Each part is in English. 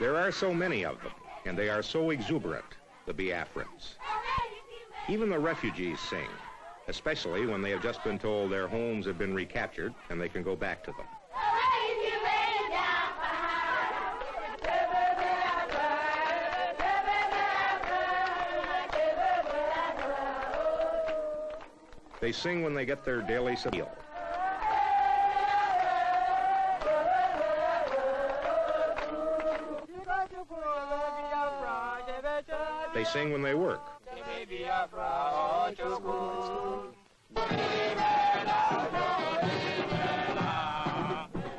There are so many of them, and they are so exuberant, the Biafrans. Even the refugees sing, especially when they have just been told their homes have been recaptured and they can go back to them. They sing when they get their daily meal. They sing when they work.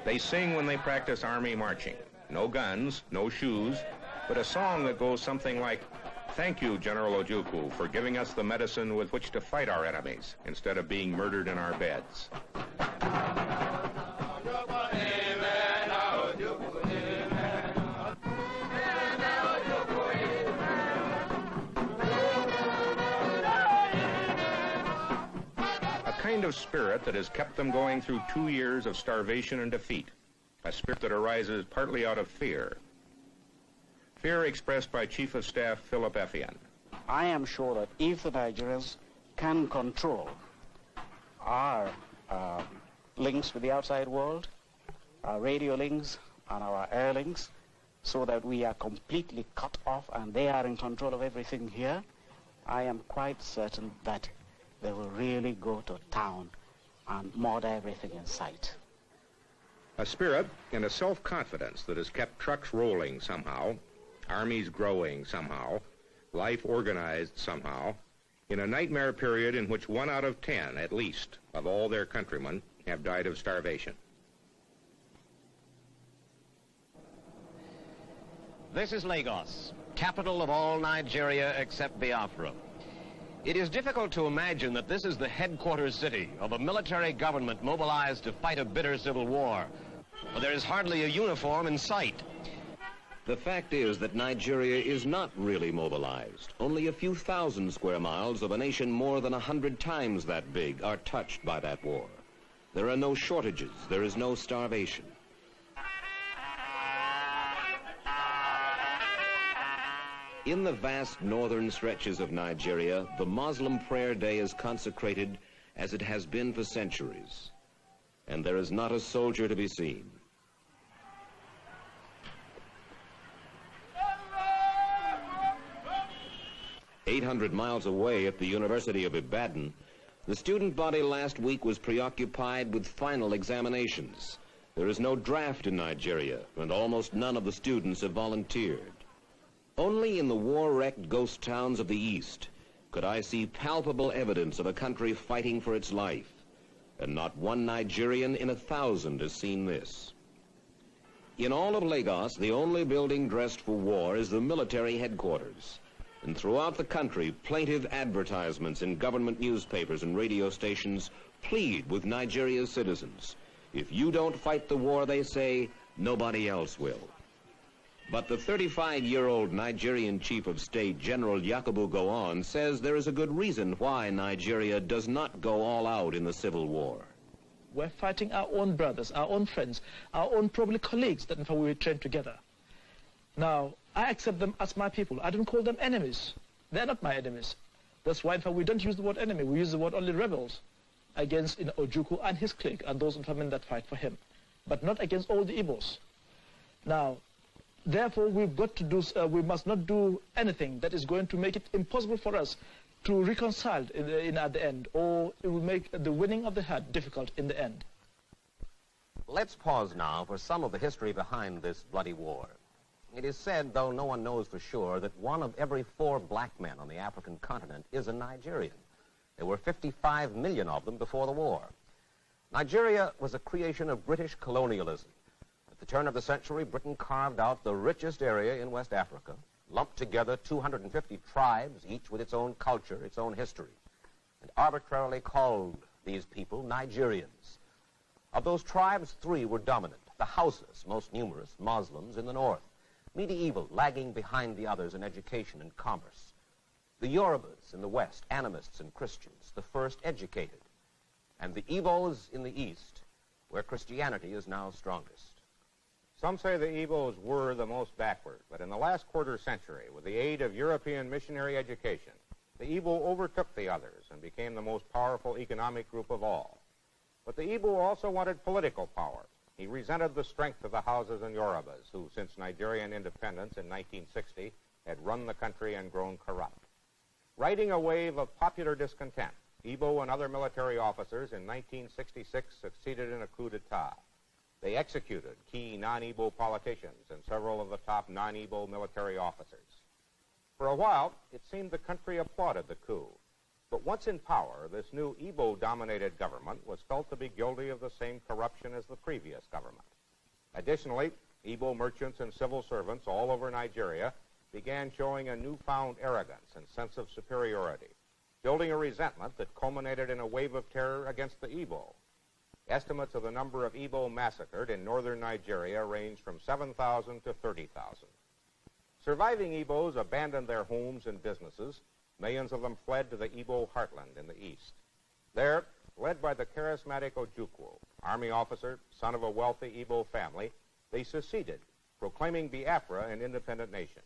They sing when they practice army marching. No guns, no shoes, but a song that goes something like, "Thank you, General Ojukwu, for giving us the medicine with which to fight our enemies instead of being murdered in our beds." A kind of spirit that has kept them going through 2 years of starvation and defeat. A spirit that arises partly out of fear. Fear expressed by Chief of Staff Philip Effian. I am sure that if the Nigerians can control our links with the outside world, our radio links and our air links, so that we are completely cut off and they are in control of everything here, I am quite certain that they will really go to town and murder everything in sight. A spirit and a self-confidence that has kept trucks rolling somehow, armies growing somehow, life organized somehow, in a nightmare period in which 1 out of 10, at least, of all their countrymen have died of starvation. This is Lagos, capital of all Nigeria except Biafra. It is difficult to imagine that this is the headquarters city of a military government mobilized to fight a bitter civil war. But there is hardly a uniform in sight. The fact is that Nigeria is not really mobilized. Only a few thousand square miles of a nation more than 100 times that big are touched by that war. There are no shortages. There is no starvation. In the vast northern stretches of Nigeria, the Muslim prayer day is consecrated as it has been for centuries. And there is not a soldier to be seen. "800 miles away at the University of Ibadan, the student body last week was preoccupied with final examinations. There is no draft in Nigeria, and almost none of the students have volunteered. Only in the war-wrecked ghost towns of the East could I see palpable evidence of a country fighting for its life, and not one Nigerian in 1,000 has seen this. In all of Lagos, the only building dressed for war is the military headquarters. And throughout the country, plaintive advertisements in government newspapers and radio stations plead with Nigeria's citizens. If you don't fight the war, they say, nobody else will. But the 35-year-old Nigerian Chief of State, General Yakubu Gowon, says there is a good reason why Nigeria does not go all out in the civil war. We're fighting our own brothers, our own friends, our own probably colleagues that in fact we trained together. Now, I accept them as my people. I don't call them enemies. They're not my enemies. That's why in fact we don't use the word enemy. We use the word only rebels against Ojukwu and his clique and those in famine that fight for him, but not against all the Igbos. Now, therefore, we've got to do, we must not do anything that is going to make it impossible for us to reconcile at the end, or it will make the winning of the heart difficult in the end. Let's pause now for some of the history behind this bloody war. It is said, though no one knows for sure, that 1 of every 4 black men on the African continent is a Nigerian. There were 55 million of them before the war. Nigeria was a creation of British colonialism. At the turn of the century, Britain carved out the richest area in West Africa, lumped together 250 tribes, each with its own culture, its own history, and arbitrarily called these people Nigerians. Of those tribes, 3 were dominant. The Hausas, most numerous, Muslims in the north, medieval, lagging behind the others in education and commerce. The Yorubas in the west, animists and Christians, the first educated. And the Igbos in the east, where Christianity is now strongest. Some say the Igbos were the most backward, but in the last quarter century, with the aid of European missionary education, the Igbo overtook the others and became the most powerful economic group of all. But the Igbo also wanted political power. He resented the strength of the Hausas and Yorubas, who, since Nigerian independence in 1960, had run the country and grown corrupt. Riding a wave of popular discontent, Igbo and other military officers in 1966 succeeded in a coup d'etat. They executed key non-Igbo politicians and several of the top non-Igbo military officers. For a while, it seemed the country applauded the coup. But once in power, this new Igbo-dominated government was felt to be guilty of the same corruption as the previous government. Additionally, Igbo merchants and civil servants all over Nigeria began showing a newfound arrogance and sense of superiority, building a resentment that culminated in a wave of terror against the Igbo. Estimates of the number of Igbo massacred in northern Nigeria range from 7,000 to 30,000. Surviving Igbos abandoned their homes and businesses. Millions of them fled to the Igbo heartland in the east. There, led by the charismatic Ojukwu, army officer, son of a wealthy Igbo family, they seceded, proclaiming Biafra an independent nation.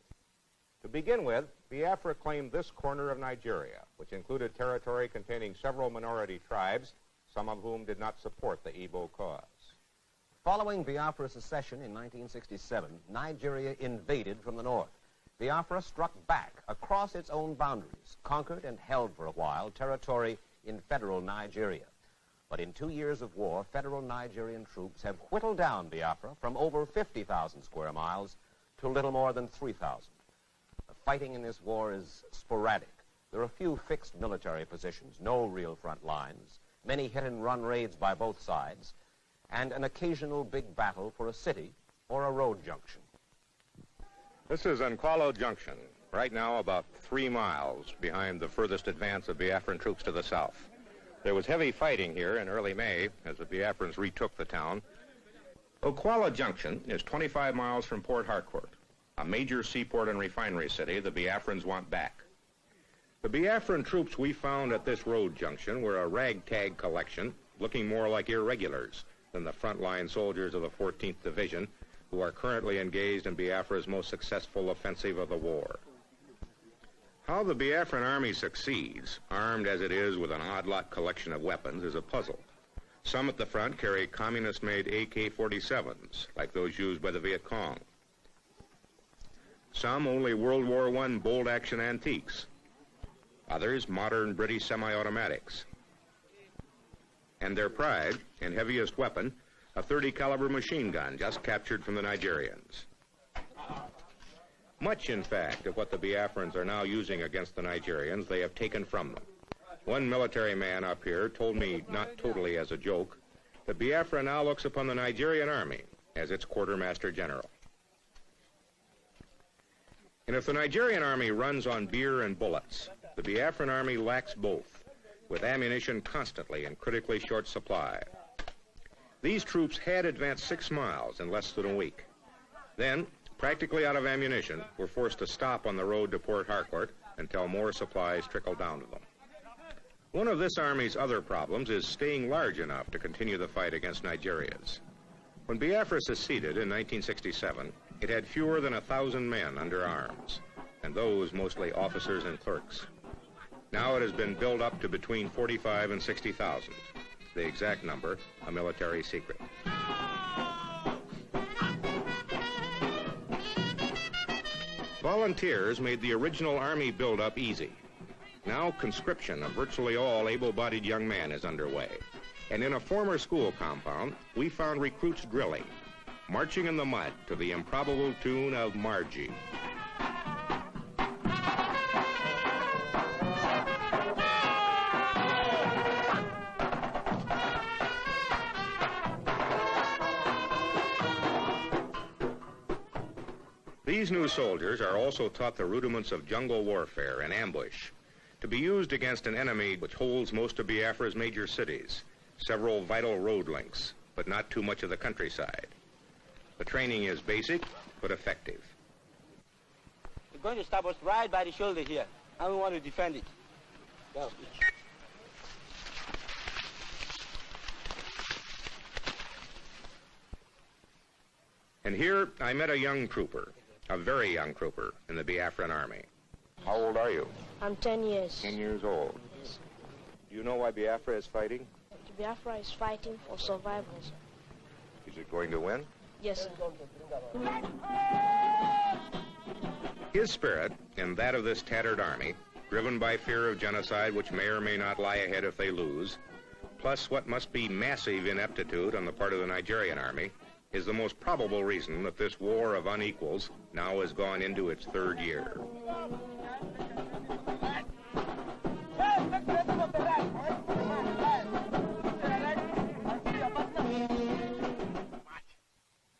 To begin with, Biafra claimed this corner of Nigeria, which included territory containing several minority tribes, some of whom did not support the Igbo cause. Following Biafra's secession in 1967, Nigeria invaded from the north. Biafra struck back across its own boundaries, conquered and held for a while territory in federal Nigeria. But in 2 years of war, federal Nigerian troops have whittled down Biafra from over 50,000 square miles to little more than 3,000. The fighting in this war is sporadic. There are few fixed military positions, no real front lines, many hit-and-run raids by both sides, and an occasional big battle for a city or a road junction. This is Nkwalo Junction, right now about 3 miles behind the furthest advance of Biafran troops to the south. There was heavy fighting here in early May as the Biafrans retook the town. Nkwalo Junction is 25 miles from Port Harcourt, a major seaport and refinery city the Biafrans want back. The Biafran troops we found at this road junction were a ragtag collection, looking more like irregulars than the frontline soldiers of the 14th Division, who are currently engaged in Biafra's most successful offensive of the war. How the Biafran army succeeds, armed as it is with an odd-lot collection of weapons, is a puzzle. Some at the front carry communist-made AK-47s, like those used by the Viet Cong. Some only World War I bolt-action antiques. Others modern British semi-automatics. And their pride and heaviest weapon, a .30 caliber machine gun just captured from the Nigerians. Much, in fact, of what the Biafrans are now using against the Nigerians, they have taken from them. One military man up here told me, not totally as a joke, that Biafra now looks upon the Nigerian army as its quartermaster general. And if the Nigerian army runs on beer and bullets, the Biafran army lacks both, with ammunition constantly in critically short supply. These troops had advanced 6 miles in less than a week. Then, practically out of ammunition, were forced to stop on the road to Port Harcourt until more supplies trickled down to them. One of this army's other problems is staying large enough to continue the fight against Nigerians. When Biafra seceded in 1967, it had fewer than 1,000 men under arms, and those mostly officers and clerks. Now it has been built up to between 45 and 60,000. The exact number, a military secret. Volunteers made the original army build-up easy. Now conscription of virtually all able-bodied young men is underway. And in a former school compound, we found recruits drilling, marching in the mud to the improbable tune of Margie. These new soldiers are also taught the rudiments of jungle warfare and ambush, to be used against an enemy which holds most of Biafra's major cities, several vital road links, but not too much of the countryside. The training is basic, but effective. We're going to stop us right by the shoulder here, and we want to defend it. Go. And here I met a young trooper, a very young trooper in the Biafran army. How old are you? I'm 10 years. 10 years old. Yes. Do you know why Biafra is fighting? The Biafra is fighting for survival, sir. Is it going to win? Yes, sir. His spirit and that of this tattered army, driven by fear of genocide which may or may not lie ahead if they lose, plus what must be massive ineptitude on the part of the Nigerian army, is the most probable reason that this war of unequals now has gone into its third year.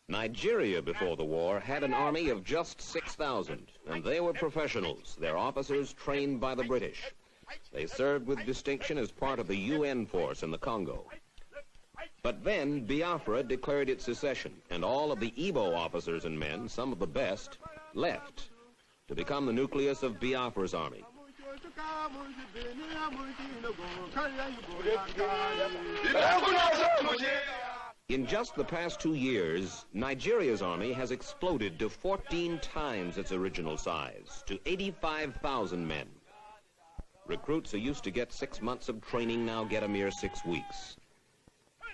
Nigeria before the war had an army of just 6,000, and they were professionals, their officers trained by the British. They served with distinction as part of the UN force in the Congo. But then Biafra declared its secession, and all of the Igbo officers and men, some of the best, left to become the nucleus of Biafra's army. In just the past 2 years, Nigeria's army has exploded to 14 times its original size, to 85,000 men. Recruits who used to get 6 months of training now get a mere 6 weeks.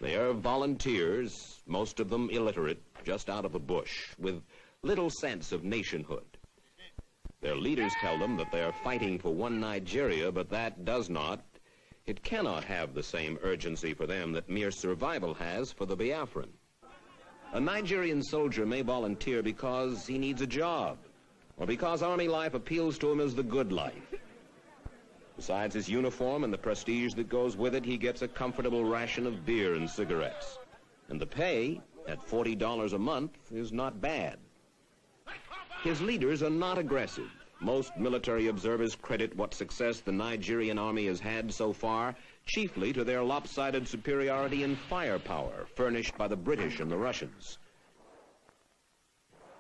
They are volunteers, most of them illiterate, just out of the bush, with little sense of nationhood. Their leaders tell them that they are fighting for one Nigeria, but that does not, it cannot have the same urgency for them that mere survival has for the Biafran. A Nigerian soldier may volunteer because he needs a job, or because army life appeals to him as the good life. Besides his uniform and the prestige that goes with it, he gets a comfortable ration of beer and cigarettes. And the pay, at $40 a month, is not bad. His leaders are not aggressive. Most military observers credit what success the Nigerian army has had so far chiefly to their lopsided superiority in firepower furnished by the British and the Russians.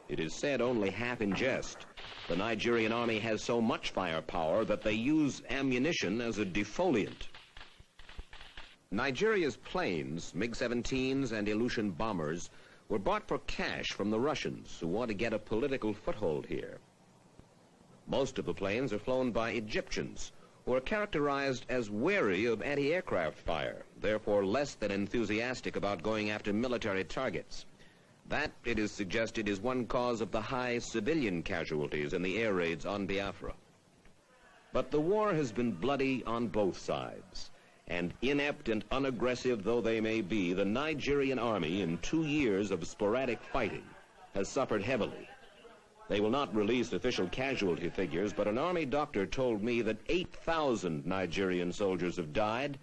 It is said only half in jest. The Nigerian army has so much firepower that they use ammunition as a defoliant. Nigeria's planes, MiG-17s and Ilyushin bombers, were bought for cash from the Russians who want to get a political foothold here. Most of the planes are flown by Egyptians, who are characterized as wary of anti-aircraft fire, therefore less than enthusiastic about going after military targets. That, it is suggested, is one cause of the high civilian casualties in the air raids on Biafra. But the war has been bloody on both sides, and inept and unaggressive though they may be, the Nigerian army, in 2 years of sporadic fighting, has suffered heavily. They will not release official casualty figures, but an army doctor told me that 8,000 Nigerian soldiers have died,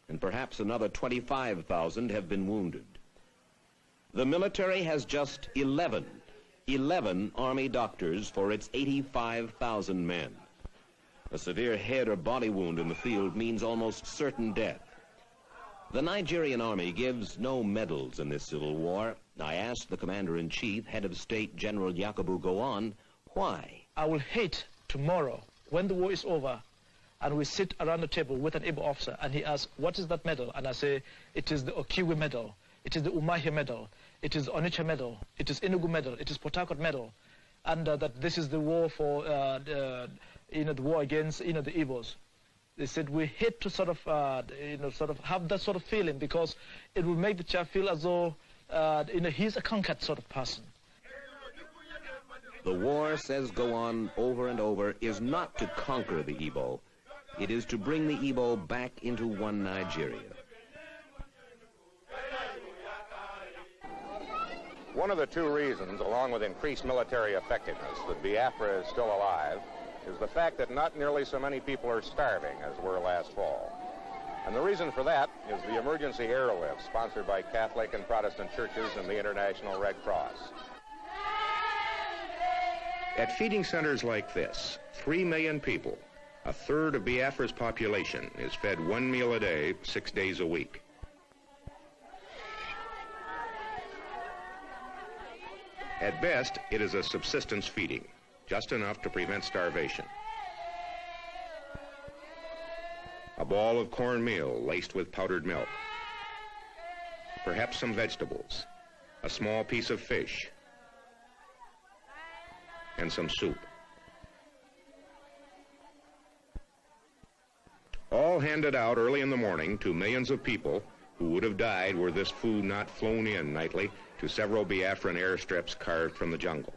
and perhaps another 25,000 have been wounded. The military has just 11 army doctors for its 85,000 men. A severe head or body wound in the field means almost certain death. The Nigerian army gives no medals in this civil war. I asked the commander-in-chief, head of state, General Yakubu Gowon, why? I will hate tomorrow, when the war is over, and we sit around the table with an Igbo officer, and he asks, what is that medal? And I say, it is the Okiwe medal, it is the Umahi medal, it is Onitsha medal, it is Enugu medal, it is Port Harcourt medal, and that this is the war for, the war against, the Igbos. They said we hate to sort of have that sort of feeling, because it will make the child feel as though, he's a conquered sort of person. The war, says Gowon over and over, is not to conquer the Igbo. It is to bring the Igbo back into one Nigeria. One of the two reasons, along with increased military effectiveness, that Biafra is still alive is the fact that not nearly so many people are starving as were last fall. And the reason for that is the emergency airlift sponsored by Catholic and Protestant churches and the International Red Cross. At feeding centers like this, 3 million people, a third of Biafra's population, is fed 1 meal a day, 6 days a week. At best, it is a subsistence feeding, just enough to prevent starvation. A ball of cornmeal laced with powdered milk. Perhaps some vegetables, a small piece of fish, and some soup. All handed out early in the morning to millions of people who would have died were this food not flown in nightly to several Biafran airstrips carved from the jungle.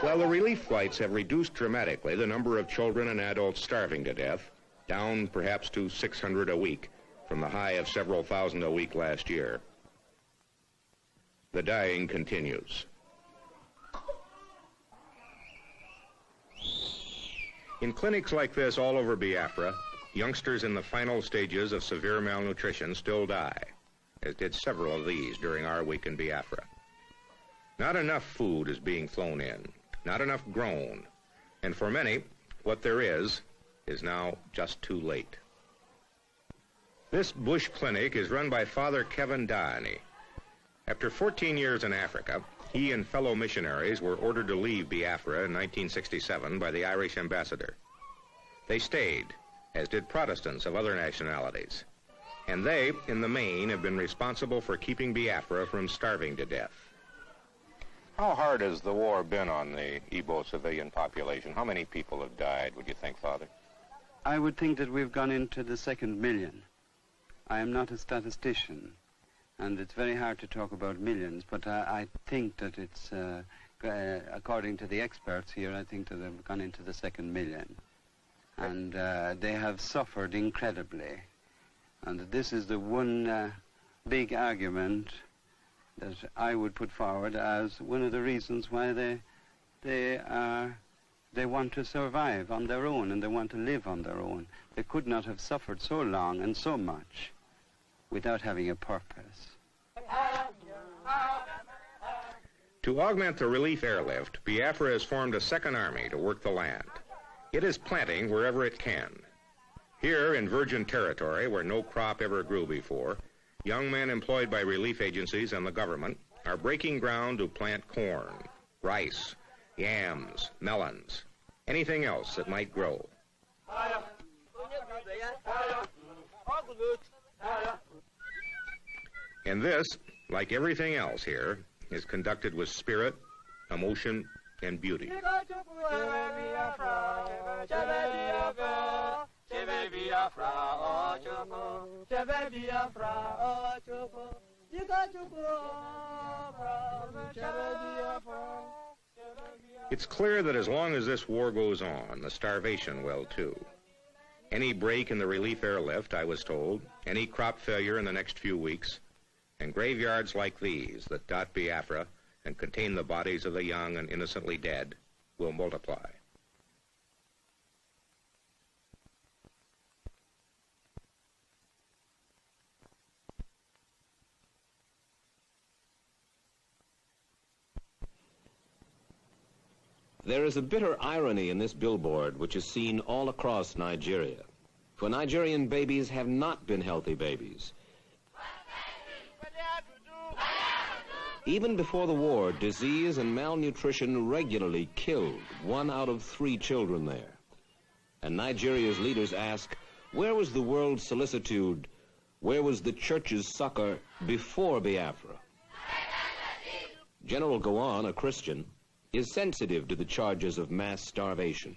While the relief flights have reduced dramatically the number of children and adults starving to death, down perhaps to 600 a week from the high of several thousand a week last year, the dying continues. In clinics like this all over Biafra, youngsters in the final stages of severe malnutrition still die, as did several of these during our week in Biafra. Not enough food is being flown in, not enough grown, and for many, what there is now just too late. This bush clinic is run by Father Kevin Downey. After 14 years in Africa, he and fellow missionaries were ordered to leave Biafra in 1967 by the Irish ambassador. They stayed, as did Protestants of other nationalities, and they, in the main, have been responsible for keeping Biafra from starving to death. How hard has the war been on the Igbo civilian population? How many people have died, would you think, Father? I would think that we've gone into the 2nd million. I am not a statistician, and it's very hard to talk about millions, but I think that it's, according to the experts here, I think that they've gone into the 2nd million. And they have suffered incredibly. And this is the one big argument that I would put forward as one of the reasons why they want to survive on their own, and they want to live on their own. They could not have suffered so long and so much without having a purpose. To augment the relief airlift, Biafra has formed a 2nd army to work the land. It is planting wherever it can. Here in virgin territory, where no crop ever grew before, young men employed by relief agencies and the government are breaking ground to plant corn, rice, yams, melons, anything else that might grow. And this, like everything else here, is conducted with spirit, emotion, and beauty. It's clear that as long as this war goes on, the starvation will too. Any break in the relief airlift, I was told, any crop failure in the next few weeks, and graveyards like these that dot Biafra and contain the bodies of the young and innocently dead will multiply. There is a bitter irony in this billboard which is seen all across Nigeria. For Nigerian babies have not been healthy babies. Even before the war, disease and malnutrition regularly killed 1 out of 3 children there. And Nigeria's leaders ask, where was the world's solicitude, where was the church's succor before Biafra? General Gowon, a Christian, is sensitive to the charges of mass starvation.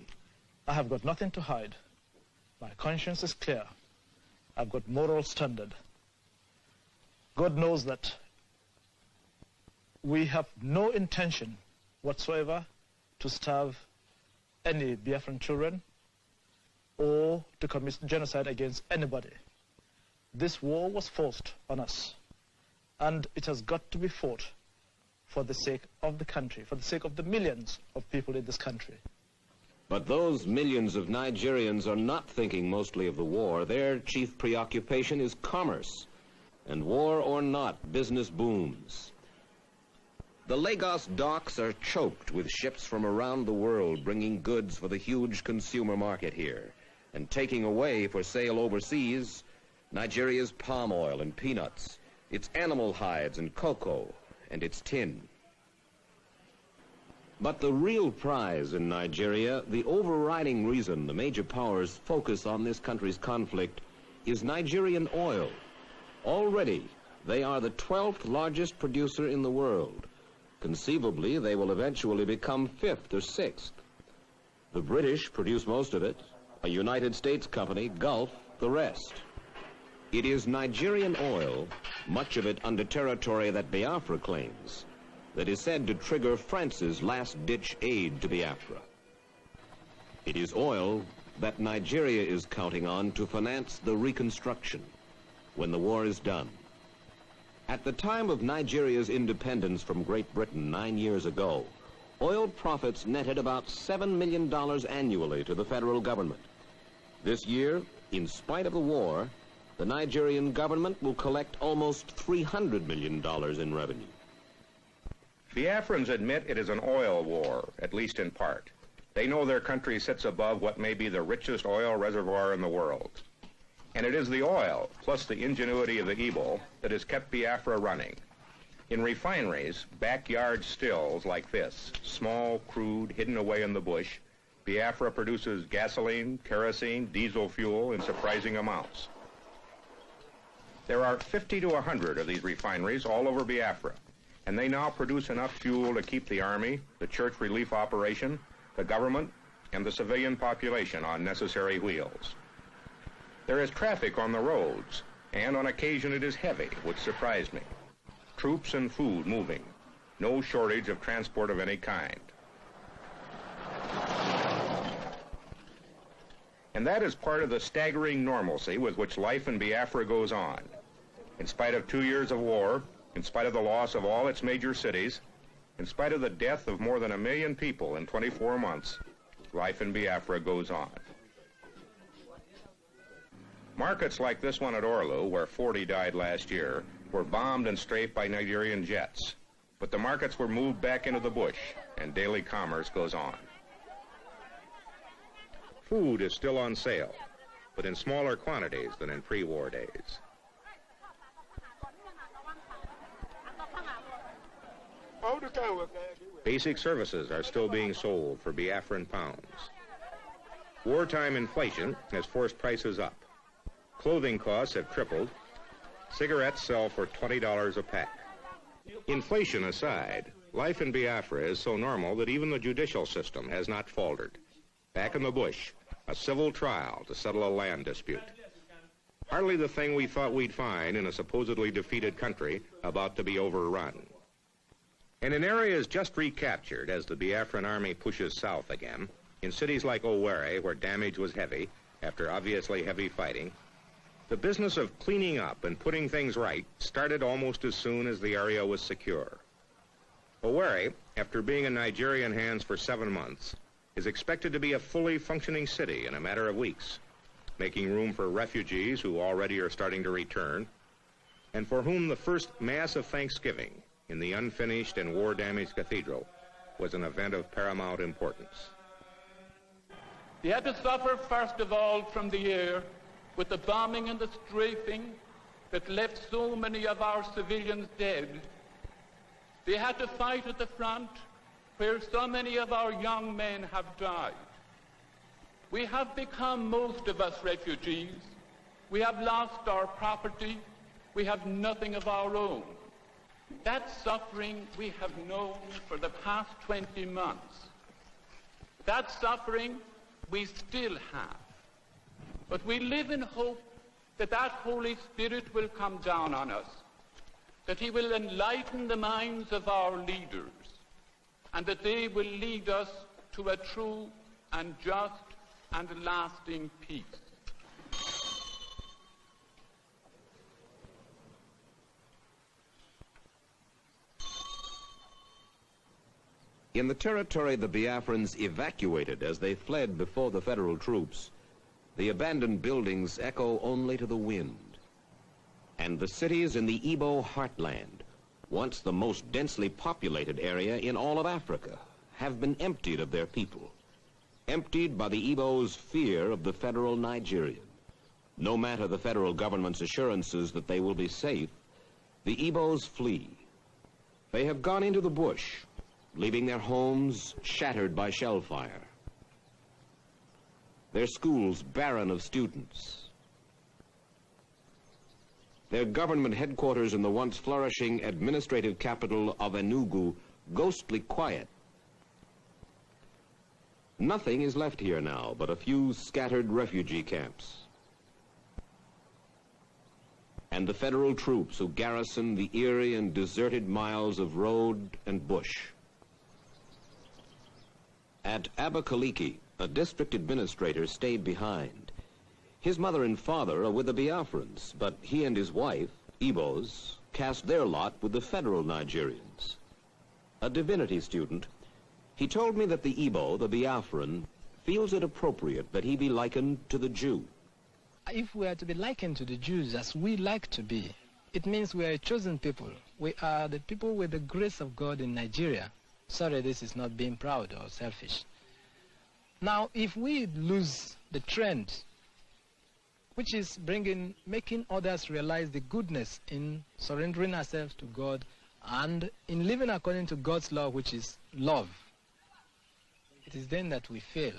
I have got nothing to hide. My conscience is clear. I've got moral standard. God knows that we have no intention whatsoever to starve any Biafran children or to commit genocide against anybody. This war was forced on us, and it has got to be fought for the sake of the country, for the sake of the millions of people in this country. But those millions of Nigerians are not thinking mostly of the war. Their chief preoccupation is commerce. And war or not, business booms. The Lagos docks are choked with ships from around the world bringing goods for the huge consumer market here and taking away for sale overseas Nigeria's palm oil and peanuts, its animal hides and cocoa, and its tin. But the real prize in Nigeria, the overriding reason the major powers focus on this country's conflict, is Nigerian oil. Already, they are the 12th largest producer in the world. Conceivably, they will eventually become 5th or 6th. The British produce most of it, a United States company, Gulf, the rest. It is Nigerian oil, much of it under territory that Biafra claims, that is said to trigger France's last-ditch aid to Biafra. It is oil that Nigeria is counting on to finance the reconstruction when the war is done. At the time of Nigeria's independence from Great Britain 9 years ago, oil profits netted about $7 million annually to the federal government. This year, in spite of the war, the Nigerian government will collect almost $300 million in revenue. Biafrans admit it is an oil war, at least in part. They know their country sits above what may be the richest oil reservoir in the world. And it is the oil, plus the ingenuity of the Igbo, that has kept Biafra running. In refineries, backyard stills like this, small, crude, hidden away in the bush, Biafra produces gasoline, kerosene, diesel fuel in surprising amounts. There are 50 to 100 of these refineries all over Biafra, and they now produce enough fuel to keep the army, the church relief operation, the government, and the civilian population on necessary wheels. There is traffic on the roads, and on occasion it is heavy, which surprised me. Troops and food moving. No shortage of transport of any kind. And that is part of the staggering normalcy with which life in Biafra goes on. In spite of 2 years of war, in spite of the loss of all its major cities, in spite of the death of more than 1 million people in 24 months, life in Biafra goes on. Markets like this one at Orlu, where 40 died last year, were bombed and strafed by Nigerian jets. But the markets were moved back into the bush, and daily commerce goes on. Food is still on sale, but in smaller quantities than in pre-war days. Basic services are still being sold for Biafran pounds. Wartime inflation has forced prices up. Clothing costs have tripled. Cigarettes sell for $20 a pack. Inflation aside, life in Biafra is so normal that even the judicial system has not faltered. Back in the bush, a civil trial to settle a land dispute. Hardly the thing we thought we'd find in a supposedly defeated country about to be overrun. And in areas just recaptured as the Biafran army pushes south again, in cities like Owerri, where damage was heavy, after obviously heavy fighting, the business of cleaning up and putting things right started almost as soon as the area was secure. Owerri, after being in Nigerian hands for 7 months, is expected to be a fully functioning city in a matter of weeks, making room for refugees who already are starting to return, and for whom the first Mass of Thanksgiving in the unfinished and war-damaged cathedral was an event of paramount importance. They had to suffer first of all from the air with the bombing and the strafing that left so many of our civilians dead. They had to fight at the front where so many of our young men have died. We have become, most of us, refugees. We have lost our property. We have nothing of our own. That suffering we have known for the past 20 months. That suffering we still have. But we live in hope that that Holy Spirit will come down on us, that he will enlighten the minds of our leaders, and that they will lead us to a true and just and lasting peace. In the territory the Biafrans evacuated as they fled before the federal troops, the abandoned buildings echo only to the wind. And the cities in the Igbo heartland, once the most densely populated area in all of Africa, have been emptied of their people. Emptied by the Igbos' fear of the federal Nigerian. No matter the federal government's assurances that they will be safe, the Igbos flee. They have gone into the bush, leaving their homes shattered by shell fire, their schools barren of students, their government headquarters in the once flourishing administrative capital of Enugu ghostly quiet. Nothing is left here now but a few scattered refugee camps and the federal troops who garrison the eerie and deserted miles of road and bush. At Abakaliki, a district administrator stayed behind. His mother and father are with the Biafrans, but he and his wife, Igbos, cast their lot with the federal Nigerians. A divinity student, he told me that the Igbo, the Biafran, feels it appropriate that he be likened to the Jew. If we are to be likened to the Jews as we like to be, it means we are a chosen people. We are the people with the grace of God in Nigeria. Sorry, this is not being proud or selfish. Now, if we lose the trend, which is making others realize the goodness in surrendering ourselves to God and in living according to God's law, which is love, it is then that we fail.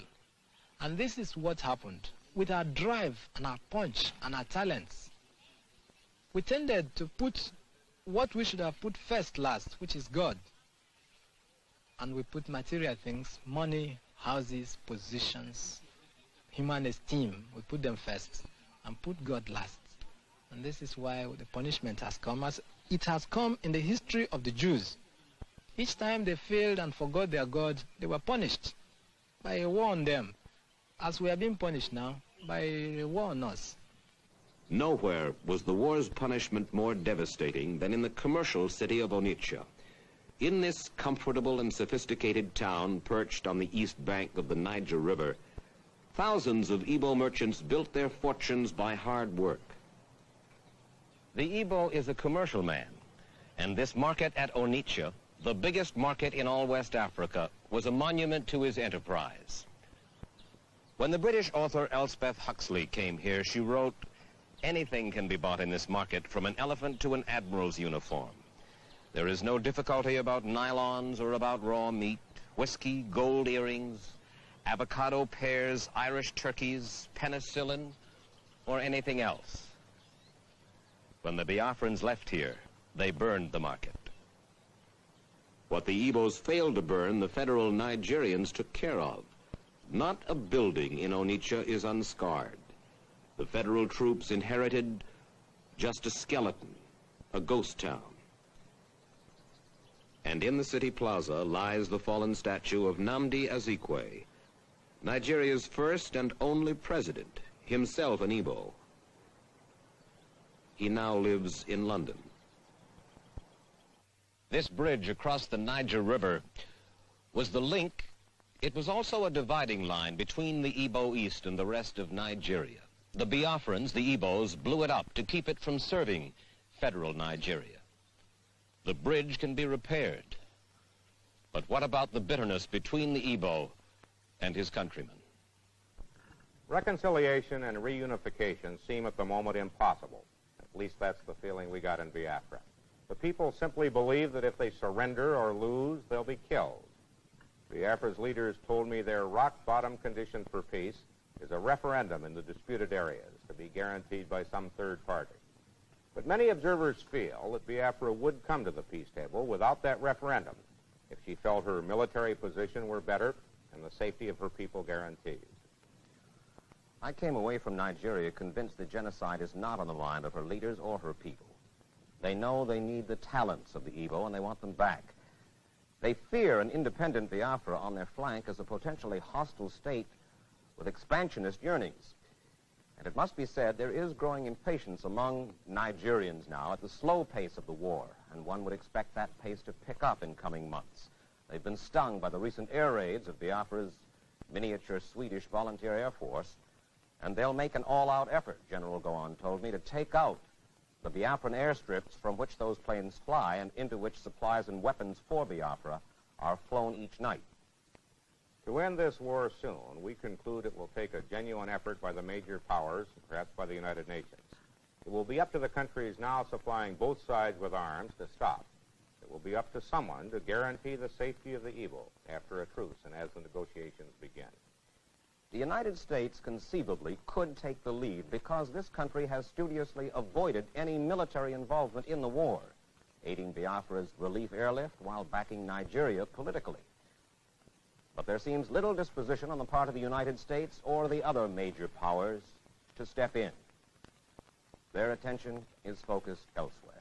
And this is what happened. With our drive and our punch and our talents, we tended to put what we should have put first last, which is God. And we put material things, money, houses, positions, human esteem, we put them first and put God last. And this is why the punishment has come, as it has come in the history of the Jews. Each time they failed and forgot their God, they were punished by a war on them, as we are being punished now by a war on us. Nowhere was the war's punishment more devastating than in the commercial city of Onitsha. In this comfortable and sophisticated town perched on the east bank of the Niger River, thousands of Igbo merchants built their fortunes by hard work. The Igbo is a commercial man, and this market at Onitsha, the biggest market in all West Africa, was a monument to his enterprise. When the British author Elspeth Huxley came here, she wrote, "Anything can be bought in this market, from an elephant to an admiral's uniform. There is no difficulty about nylons or about raw meat, whiskey, gold earrings, avocado pears, Irish turkeys, penicillin, or anything else." When the Biafrans left here, they burned the market. What the Igbos failed to burn, the federal Nigerians took care of. Not a building in Onitsha is unscarred. The federal troops inherited just a skeleton, a ghost town. And in the city plaza lies the fallen statue of Nnamdi Azikiwe, Nigeria's first and only president, himself an Igbo. He now lives in London. This bridge across the Niger River was the link. It was also a dividing line between the Igbo East and the rest of Nigeria. The Biafrans, the Igbos, blew it up to keep it from serving federal Nigeria. The bridge can be repaired. But what about the bitterness between the Igbo and his countrymen? Reconciliation and reunification seem at the moment impossible. At least that's the feeling we got in Biafra. The people simply believe that if they surrender or lose, they'll be killed. Biafra's leaders told me their rock-bottom condition for peace is a referendum in the disputed areas to be guaranteed by some third party. But many observers feel that Biafra would come to the peace table without that referendum if she felt her military position were better and the safety of her people guaranteed. I came away from Nigeria convinced that genocide is not on the mind of her leaders or her people. They know they need the talents of the Igbo and they want them back. They fear an independent Biafra on their flank as a potentially hostile state with expansionist yearnings. And it must be said, there is growing impatience among Nigerians now at the slow pace of the war, and one would expect that pace to pick up in coming months. They've been stung by the recent air raids of Biafra's miniature Swedish volunteer air force, and they'll make an all-out effort, General Gowan told me, to take out the Biafran airstrips from which those planes fly and into which supplies and weapons for Biafra are flown each night. To end this war soon, we conclude it will take a genuine effort by the major powers, perhaps by the United Nations. It will be up to the countries now supplying both sides with arms to stop. It will be up to someone to guarantee the safety of the evil after a truce and as the negotiations begin. The United States conceivably could take the lead because this country has studiously avoided any military involvement in the war, aiding Biafra's relief airlift while backing Nigeria politically. But there seems little disposition on the part of the United States or the other major powers to step in. Their attention is focused elsewhere.